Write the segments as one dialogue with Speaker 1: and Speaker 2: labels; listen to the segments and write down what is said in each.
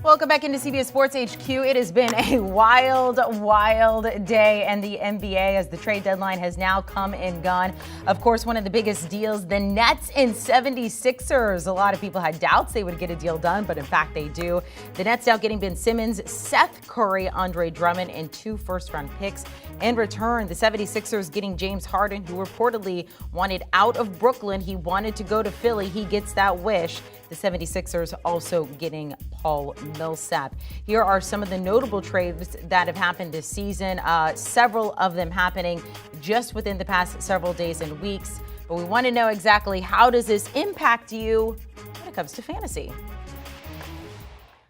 Speaker 1: Welcome back into CBS Sports HQ. It has been a wild day in the NBA as the trade deadline has now come and gone. Of course, one of the biggest deals, the Nets and 76ers. A lot of people had doubts they would get a deal done, but in fact they do. The Nets now getting Ben Simmons, Seth Curry, Andre Drummond, and 2 first-round picks. In return, the 76ers getting James Harden, who reportedly wanted out of Brooklyn. He wanted to go to Philly. He gets that wish. The 76ers also getting Paul Millsap. Here are some of the notable trades that have happened this season, several of them happening just within the past several days and weeks. But we want to know exactly how does this impact you when it comes to fantasy.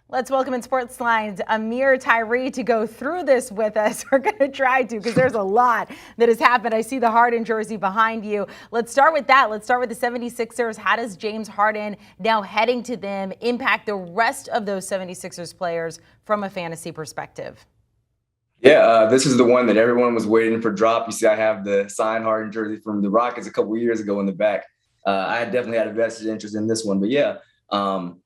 Speaker 1: Let's welcome in Sports Lines Ameer, Tyree to go through this with us. We're going to try to because there's a lot that has happened. I see the Harden jersey behind you. Let's start with that. Let's start with the 76ers. How does James Harden now heading to them impact the rest of those 76ers players from a fantasy perspective?
Speaker 2: Yeah, this is the one that everyone was waiting for drop. You see, I have the signed Harden jersey from the Rockets a couple of years ago in the back. I definitely had a vested interest in this one, but yeah.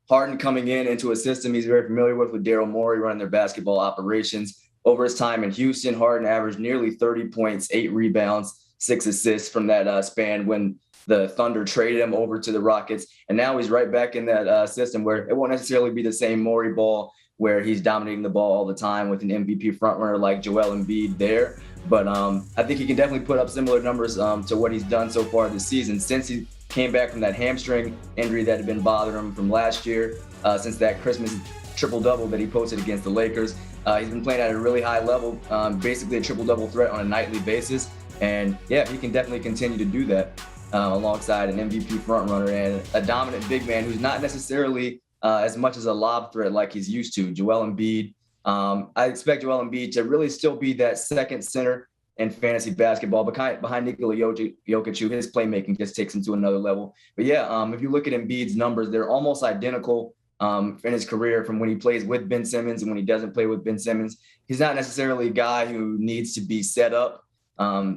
Speaker 2: Harden coming into a system he's very familiar with Daryl Morey running their basketball operations. Over his time in Houston, Harden averaged nearly 30 points, 8 rebounds, 6 assists from that span when the Thunder traded him over to the Rockets. And now he's right back in that system where it won't necessarily be the same Morey ball where he's dominating the ball all the time with an MVP frontrunner like Joel Embiid there. But I think he can definitely put up similar numbers to what he's done so far this season since he came back from that hamstring injury that had been bothering him from last year, since that Christmas triple-double that he posted against the Lakers. He's been playing at a really high level, basically a triple-double threat on a nightly basis. And yeah, he can definitely continue to do that alongside an MVP frontrunner and a dominant big man who's not necessarily as much as a lob threat like he's used to. Joel Embiid. I expect Joel Embiid to really still be that second center in fantasy basketball behind Nikola Jokic, who his playmaking just takes him to another level. But yeah, if you look at Embiid's numbers, they're almost identical in his career from when he plays with Ben Simmons and when he doesn't play with Ben Simmons. He's not necessarily a guy who needs to be set up,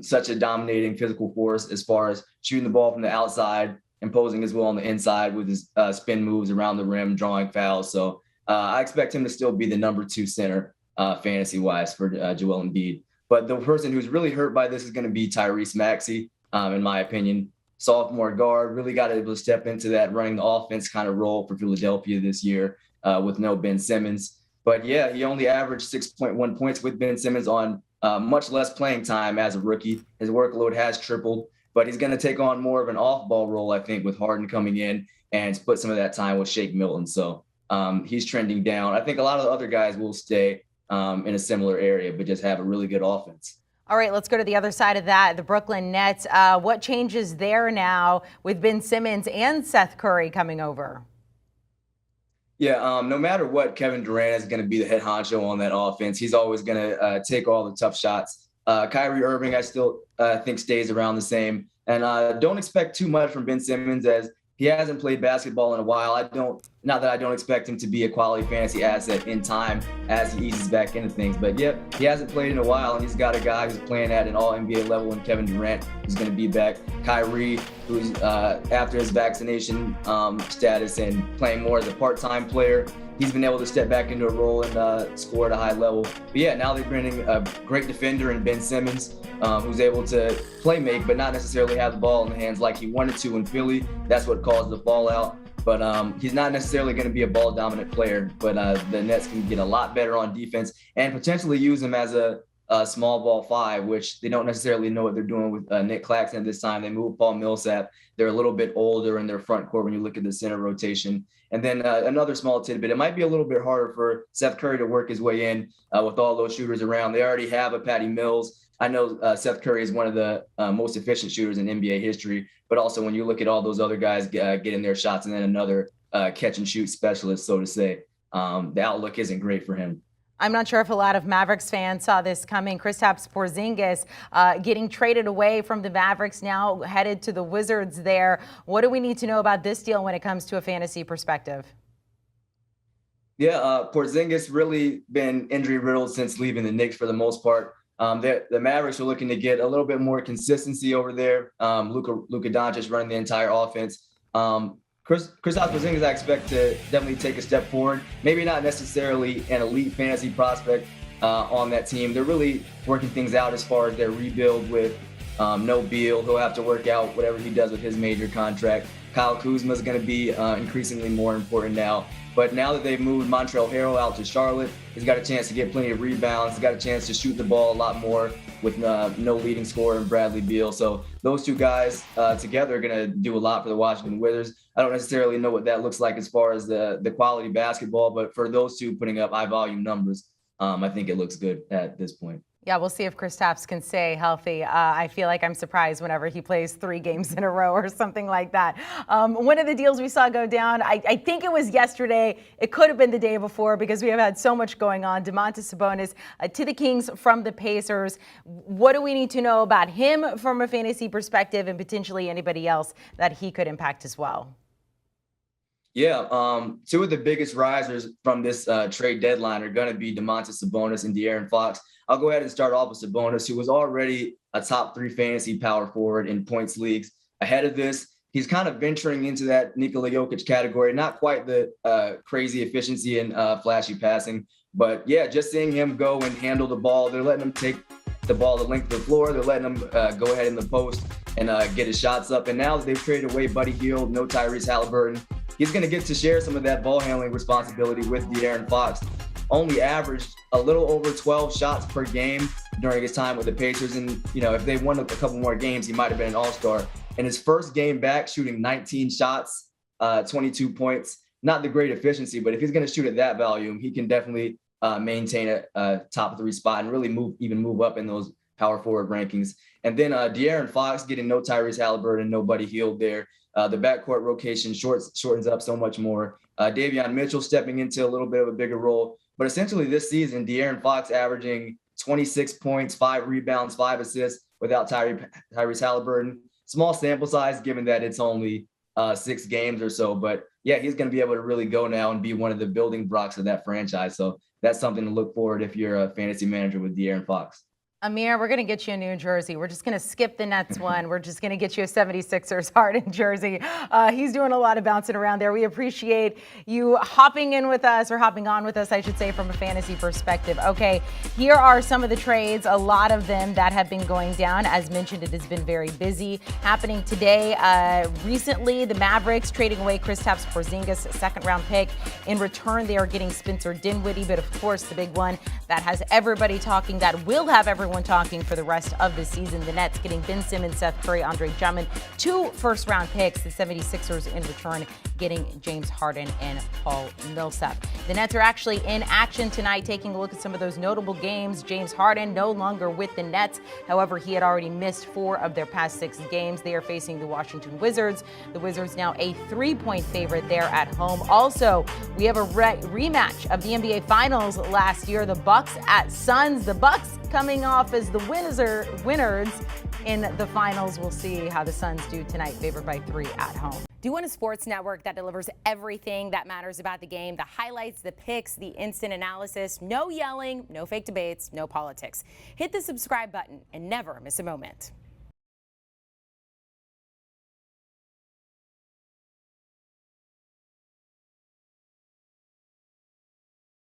Speaker 2: such a dominating physical force as far as shooting the ball from the outside, imposing as well on the inside with his spin moves around the rim, drawing fouls. So I expect him to still be the number 2 center fantasy-wise for Joel Embiid. But the person who's really hurt by this is going to be Tyrese Maxey, in my opinion. Sophomore guard, really got able to step into that running the offense kind of role for Philadelphia this year with no Ben Simmons. But yeah, he only averaged 6.1 points with Ben Simmons on much less playing time as a rookie. His workload has tripled, but he's going to take on more of an off-ball role, I think, with Harden coming in and split some of that time with Shake Milton. So he's trending down. I think a lot of the other guys will stay in a similar area, but just have a really good offense.
Speaker 1: All right, let's go to the other side of that, the Brooklyn Nets. What changes there now with Ben Simmons and Seth Curry coming over?
Speaker 2: Yeah, no matter what, Kevin Durant is going to be the head honcho on that offense. He's always going to take all the tough shots. Kyrie Irving, I still think stays around the same. And don't expect too much from Ben Simmons as he hasn't played basketball in a while. Not that I don't expect him to be a quality fantasy asset in time as he eases back into things. But yep, he hasn't played in a while, and he's got a guy who's playing at an all-NBA level in Kevin Durant, who's going to be back. Kyrie, who's after his vaccination status and playing more as a part-time player, he's been able to step back into a role and score at a high level. But yeah, now they're bringing a great defender in Ben Simmons, who's able to play make, but not necessarily have the ball in the hands like he wanted to in Philly. That's what caused the fallout. But he's not necessarily going to be a ball-dominant player. But the Nets can get a lot better on defense and potentially use him as a small ball 5, which they don't necessarily know what they're doing with Nick Claxton this time. They moved Paul Millsap. They're a little bit older in their front court when you look at the center rotation. And then another small tidbit, it might be a little bit harder for Seth Curry to work his way in with all those shooters around. They already have a Patty Mills. I know Seth Curry is one of the most efficient shooters in NBA history, but also when you look at all those other guys getting their shots and then another catch and shoot specialist, so to say, the outlook isn't great for him.
Speaker 1: I'm not sure if a lot of Mavericks fans saw this coming. Kristaps Porzingis getting traded away from the Mavericks, now headed to the Wizards there. What do we need to know about this deal when it comes to a fantasy perspective?
Speaker 2: Yeah, Porzingis really been injury riddled since leaving the Knicks for the most part. The Mavericks are looking to get a little bit more consistency over there. Luka Doncic running the entire offense. Kristaps Porzingis, I expect to definitely take a step forward. Maybe not necessarily an elite fantasy prospect on that team. They're really working things out as far as their rebuild with no Beal. He'll have to work out whatever he does with his major contract. Kyle Kuzma is going to be increasingly more important now. But now that they've moved Montrezl Harrell out to Charlotte, he's got a chance to get plenty of rebounds. He's got a chance to shoot the ball a lot more with no leading scorer in Bradley Beal. So those two guys together are going to do a lot for the Washington Wizards. I don't necessarily know what that looks like as far as the quality basketball, but for those two putting up high volume numbers, I think it looks good at this point.
Speaker 1: Yeah, we'll see if Kristaps can stay healthy. I feel like I'm surprised whenever he plays 3 games in a row or something like that. One of the deals we saw go down, I think it was yesterday. It could have been the day before because we have had so much going on. Domantas Sabonis to the Kings from the Pacers. What do we need to know about him from a fantasy perspective and potentially anybody else that he could impact as well?
Speaker 2: Yeah, two of the biggest risers from this trade deadline are going to be Domantas Sabonis and De'Aaron Fox. I'll go ahead and start off with Sabonis, who was already a top 3 fantasy power forward in points leagues. Ahead of this, he's kind of venturing into that Nikola Jokic category, not quite the crazy efficiency and flashy passing, but yeah, just seeing him go and handle the ball. They're letting him take the ball the length of the floor. They're letting him go ahead in the post and get his shots up. And now that they've traded away Buddy Hield, no Tyrese Halliburton, he's going to get to share some of that ball handling responsibility with De'Aaron Fox. Only averaged a little over 12 shots per game during his time with the Pacers. And, you know, if they won a couple more games, he might have been an all-star. In his first game back, shooting 19 shots, 22 points, not the great efficiency, but if he's going to shoot at that volume, he can definitely maintain a top 3 spot and really move up in those power forward rankings. And then De'Aaron Fox getting no Tyrese Halliburton, no Buddy Hield there. The backcourt rotation shortens up so much more. Davion Mitchell stepping into a little bit of a bigger role. But essentially this season, De'Aaron Fox averaging 26 points, 5 rebounds, 5 assists without Tyrese Halliburton. Small sample size given that it's only 6 games or so. But yeah, he's going to be able to really go now and be one of the building blocks of that franchise. So that's something to look forward if you're a fantasy manager with De'Aaron Fox.
Speaker 1: Ameer, we're going to get you a new jersey. We're just going to skip the Nets one. We're just going to get you a 76ers Harden jersey. He's doing a lot of bouncing around there. We appreciate you hopping on with us, I should say, from a fantasy perspective. Okay, here are some of the trades, a lot of them that have been going down. As mentioned, it has been very busy happening today. Recently, the Mavericks trading away Kristaps Porzingis, a 2nd-round pick. In return, they are getting Spencer Dinwiddie, but of course, the big one that has everybody talking, that will have everyone talking for the rest of the season. The Nets getting Ben Simmons, Seth Curry, Andre Drummond, 2 first-round picks. The 76ers in return getting James Harden and Paul Millsap. The Nets are actually in action tonight, taking a look at some of those notable games. James Harden no longer with the Nets. However, he had already missed 4 of their past 6 games. They are facing the Washington Wizards. The Wizards now a 3-point favorite there at home. Also, we have a rematch of the NBA Finals last year. The Bucks at Suns. The Bucks coming off as the winners in the finals. We'll see how the Suns do tonight, favored by 3 at home. Do you want a sports network that delivers everything that matters about the game? The highlights, the picks, the instant analysis, no yelling, no fake debates, no politics. Hit the subscribe button and never miss a moment.